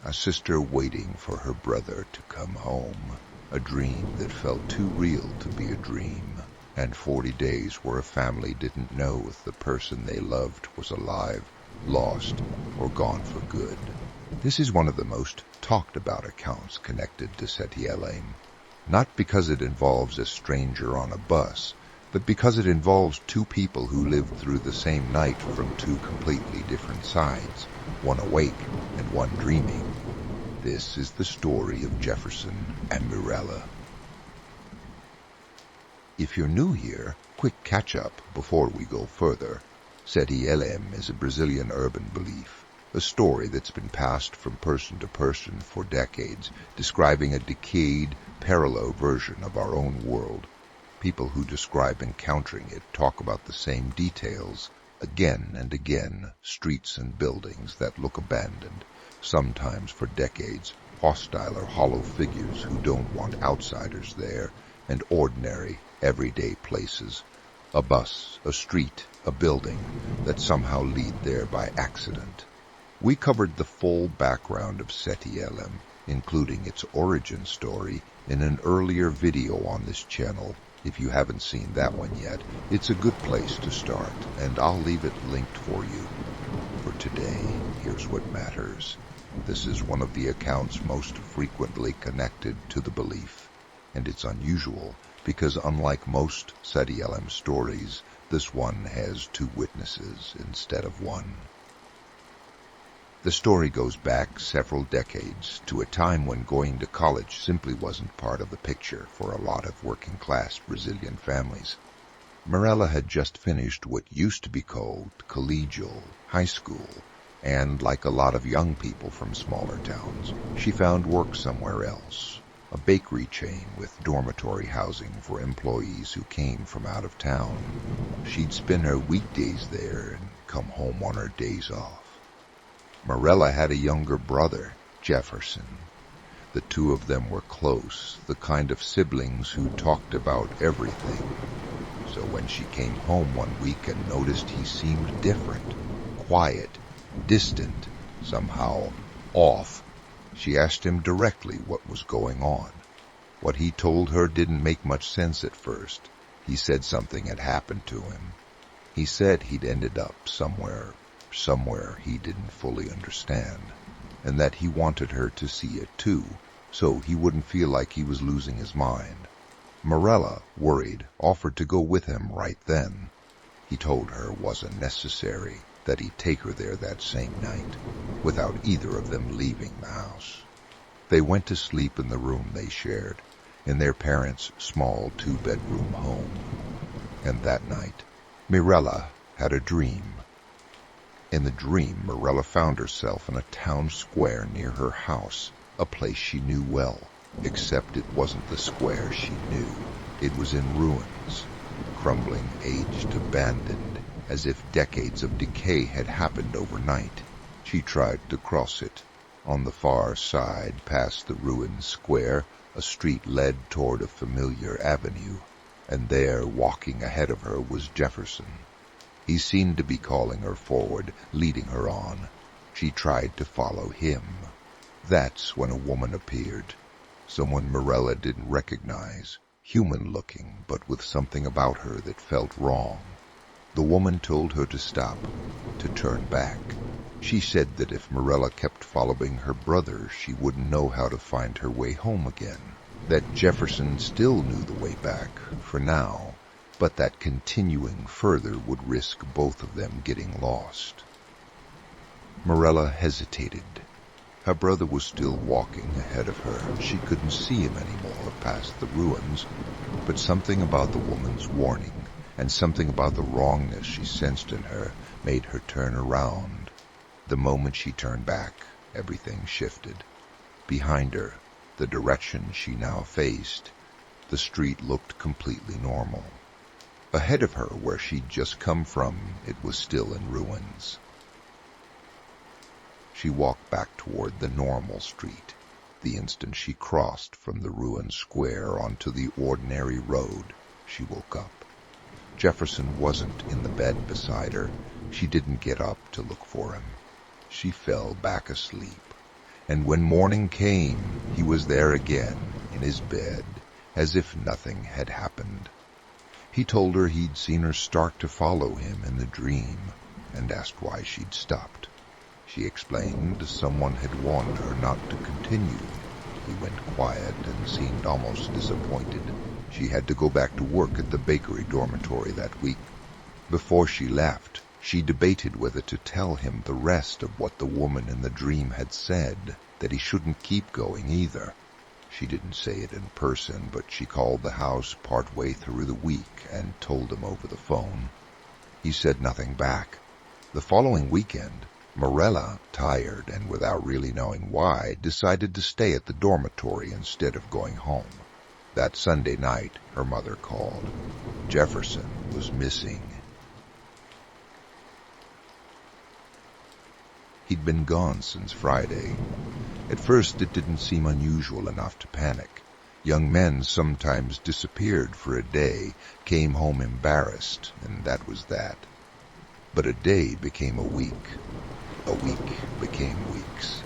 a sister waiting for her brother to come home, a dream that felt too real to be a dream, and 40 days where a family didn't know if the person they loved was alive, lost, or gone for good. This is one of the most talked about accounts connected to Setealém, not because it involves a stranger on a bus, but because it involves two people who lived through the same night from two completely different sides, one awake and one dreaming. This is the story of Jeferson and Mirela. If you're new here, quick catch-up before we go further. Setealém is a Brazilian urban belief, a story that's been passed from person to person for decades, describing a decayed, parallel version of our own world. People who describe encountering it talk about the same details, again and again, streets and buildings that look abandoned, sometimes for decades, hostile or hollow figures who don't want outsiders there, and ordinary, everyday places, a bus, a street, a building, that somehow lead there by accident. We covered the full background of Setealém, including its origin story, in an earlier video on this channel. If you haven't seen that one yet, it's a good place to start, and I'll leave it linked for you. For today, here's what matters. This is one of the accounts most frequently connected to the belief, and it's unusual because unlike most Setealém stories, this one has two witnesses instead of one. The story goes back several decades to a time when going to college simply wasn't part of the picture for a lot of working-class Brazilian families. Mirela had just finished what used to be called collegial high school, and like a lot of young people from smaller towns, she found work somewhere else, a bakery chain with dormitory housing for employees who came from out of town. She'd spend her weekdays there and come home on her days off. Mirela had a younger brother, Jeferson. The two of them were close, the kind of siblings who talked about everything. So when she came home one week and noticed he seemed different, quiet, distant, somehow off, she asked him directly what was going on. What he told her didn't make much sense at first. He said something had happened to him. He said he'd ended up somewhere he didn't fully understand, and that he wanted her to see it too, so he wouldn't feel like he was losing his mind. Mirela, worried, offered to go with him right then. He told her it wasn't necessary, that he'd take her there that same night, without either of them leaving the house. They went to sleep in the room they shared, in their parents' small 2-bedroom home. And that night, Mirela had a dream. In the dream, Mirela found herself in a town square near her house, a place she knew well, except it wasn't the square she knew. It was in ruins, crumbling, aged, abandoned, as if decades of decay had happened overnight. She tried to cross it. On the far side, past the ruined square, a street led toward a familiar avenue, and there, walking ahead of her, was Jeferson. He seemed to be calling her forward, leading her on. She tried to follow him. That's when a woman appeared, someone Mirela didn't recognize, human-looking, but with something about her that felt wrong. The woman told her to stop, to turn back. She said that if Mirela kept following her brother, she wouldn't know how to find her way home again, that Jeferson still knew the way back, for now, but that continuing further would risk both of them getting lost. Mirela hesitated. Her brother was still walking ahead of her. She couldn't see him anymore past the ruins, but something about the woman's warning and something about the wrongness she sensed in her made her turn around. The moment she turned back, everything shifted. Behind her, the direction she now faced, the street looked completely normal. Ahead of her, where she'd just come from, it was still in ruins. She walked back toward the normal street. The instant she crossed from the ruined square onto the ordinary road, she woke up. Jeferson wasn't in the bed beside her. She didn't get up to look for him. She fell back asleep, and when morning came, he was there again, in his bed, as if nothing had happened. He told her he'd seen her start to follow him in the dream, and asked why she'd stopped. She explained someone had warned her not to continue. He went quiet and seemed almost disappointed. She had to go back to work at the bakery dormitory that week. Before she left, she debated whether to tell him the rest of what the woman in the dream had said, that he shouldn't keep going either. She didn't say it in person, but she called the house partway through the week and told him over the phone. He said nothing back. The following weekend, Mirela, tired and without really knowing why, decided to stay at the dormitory instead of going home. That Sunday night, her mother called. Jeferson was missing. He'd been gone since Friday. At first it didn't seem unusual enough to panic. Young men sometimes disappeared for a day, came home embarrassed, and that was that. But a day became a week. A week became weeks.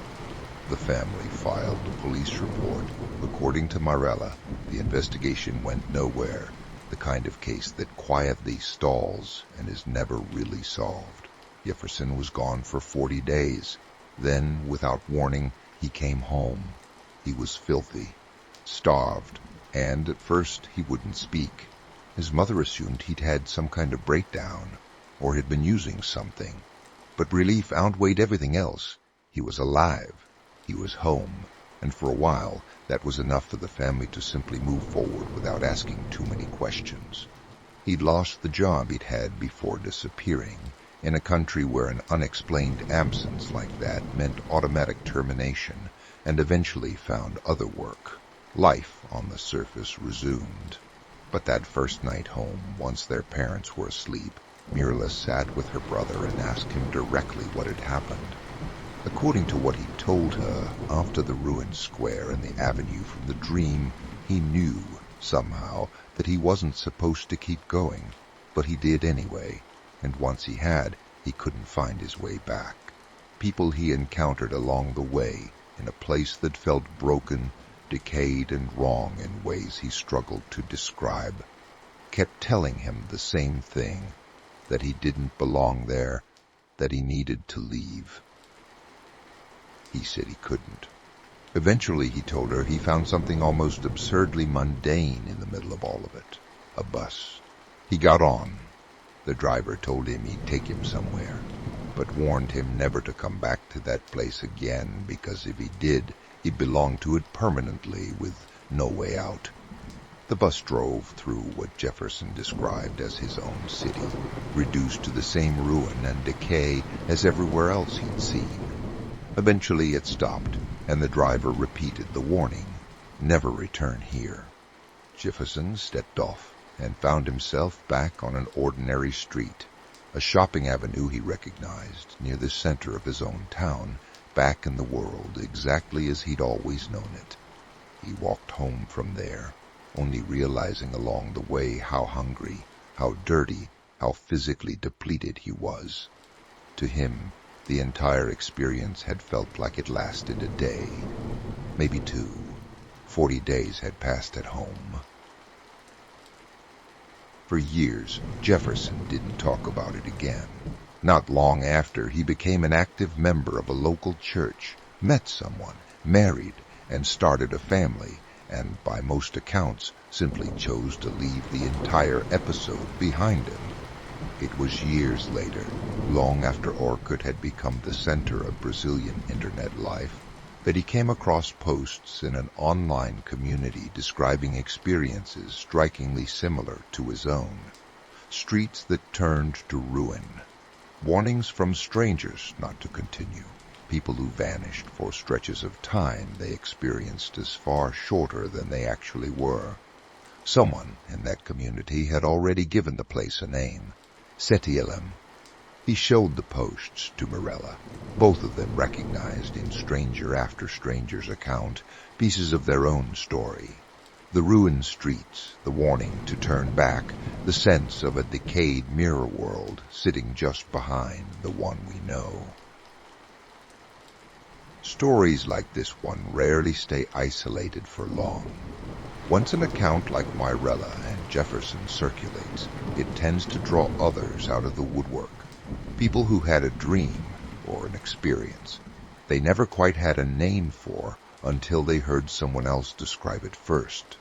The family filed a police report. According to Mirela, the investigation went nowhere, the kind of case that quietly stalls and is never really solved. Jeferson was gone for 40 days. Then, without warning, he came home. He was filthy, starved, and at first he wouldn't speak. His mother assumed he'd had some kind of breakdown, or had been using something. But relief outweighed everything else. He was alive. He was home. And for a while, that was enough for the family to simply move forward without asking too many questions. He'd lost the job he'd had before disappearing, in a country where an unexplained absence like that meant automatic termination, and eventually found other work. Life on the surface resumed. But that first night home, once their parents were asleep, Mirela sat with her brother and asked him directly what had happened. According to what he told her, after the ruined square and the avenue from the dream, he knew, somehow, that he wasn't supposed to keep going, but he did anyway, and once he had, he couldn't find his way back. People he encountered along the way, in a place that felt broken, decayed, and wrong in ways he struggled to describe, kept telling him the same thing, that he didn't belong there, that he needed to leave. He said he couldn't. Eventually, he told her, he found something almost absurdly mundane in the middle of all of it. A bus. He got on. The driver told him he'd take him somewhere, but warned him never to come back to that place again, because if he did, he'd belong to it permanently with no way out. The bus drove through what Jeferson described as his own city, reduced to the same ruin and decay as everywhere else he'd seen. Eventually it stopped, and the driver repeated the warning, never return here. Jeferson stepped off and found himself back on an ordinary street, a shopping avenue he recognized near the center of his own town, back in the world exactly as he'd always known it. He walked home from there, only realizing along the way how hungry, how dirty, how physically depleted he was. To him, the entire experience had felt like it lasted a day, maybe 2. 40 days had passed at home. For years, Jeferson didn't talk about it again. Not long after, he became an active member of a local church, met someone, married, and started a family, and by most accounts, simply chose to leave the entire episode behind him. It was years later, long after Orkut had become the center of Brazilian internet life, that he came across posts in an online community describing experiences strikingly similar to his own. Streets that turned to ruin. Warnings from strangers not to continue. People who vanished for stretches of time they experienced as far shorter than they actually were. Someone in that community had already given the place a name, Setealém. He showed the posts to Mirela. Both of them recognized in stranger after stranger's account pieces of their own story. The ruined streets, the warning to turn back, the sense of a decayed mirror world sitting just behind the one we know. Stories like this one rarely stay isolated for long. Once an account like Mirela and Jeferson circulates, it tends to draw others out of the woodwork. People who had a dream or an experience they never quite had a name for until they heard someone else describe it first.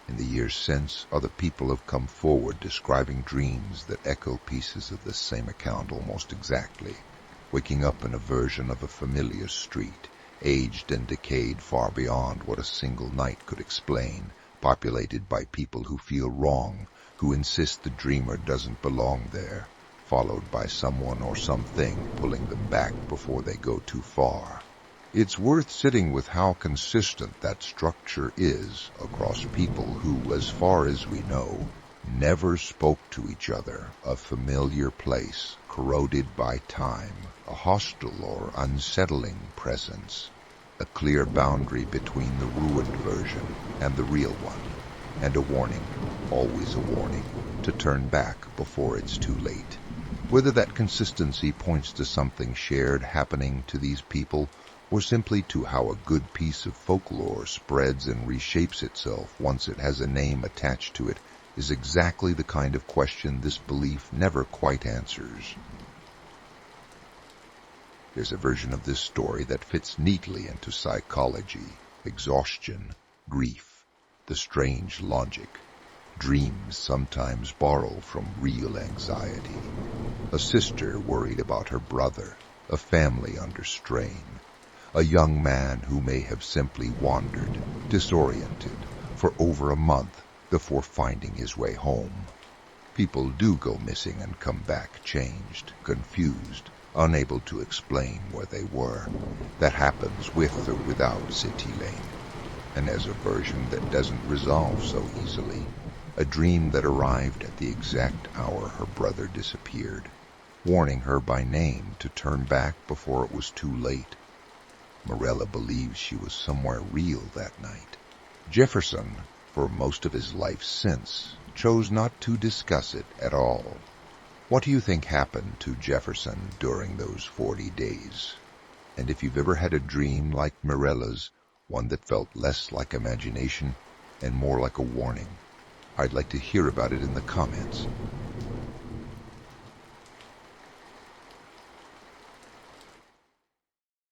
In the years since, other people have come forward describing dreams that echo pieces of the same account almost exactly. Waking up in a version of a familiar street, aged and decayed far beyond what a single night could explain, populated by people who feel wrong, who insist the dreamer doesn't belong there, followed by someone or something pulling them back before they go too far. It's worth sitting with how consistent that structure is across people who, as far as we know, never spoke to each other, a familiar place corroded by time, a hostile or unsettling presence, a clear boundary between the ruined version and the real one, and a warning, always a warning, to turn back before it's too late. Whether that consistency points to something shared happening to these people, or simply to how a good piece of folklore spreads and reshapes itself once it has a name attached to it, is exactly the kind of question this belief never quite answers. There's a version of this story that fits neatly into psychology, exhaustion, grief, the strange logic. Dreams sometimes borrow from real anxiety. A sister worried about her brother, a family under strain, a young man who may have simply wandered, disoriented, for over a month before finding his way home. People do go missing and come back changed, confused, unable to explain where they were. That happens with or without Setealém. And as a version that doesn't resolve so easily, a dream that arrived at the exact hour her brother disappeared, warning her by name to turn back before it was too late. Mirela believes she was somewhere real that night. Jeferson, for most of his life since, chose not to discuss it at all. What do you think happened to Jeferson during those 40 days? And if you've ever had a dream like Mirela's, one that felt less like imagination and more like a warning, I'd like to hear about it in the comments.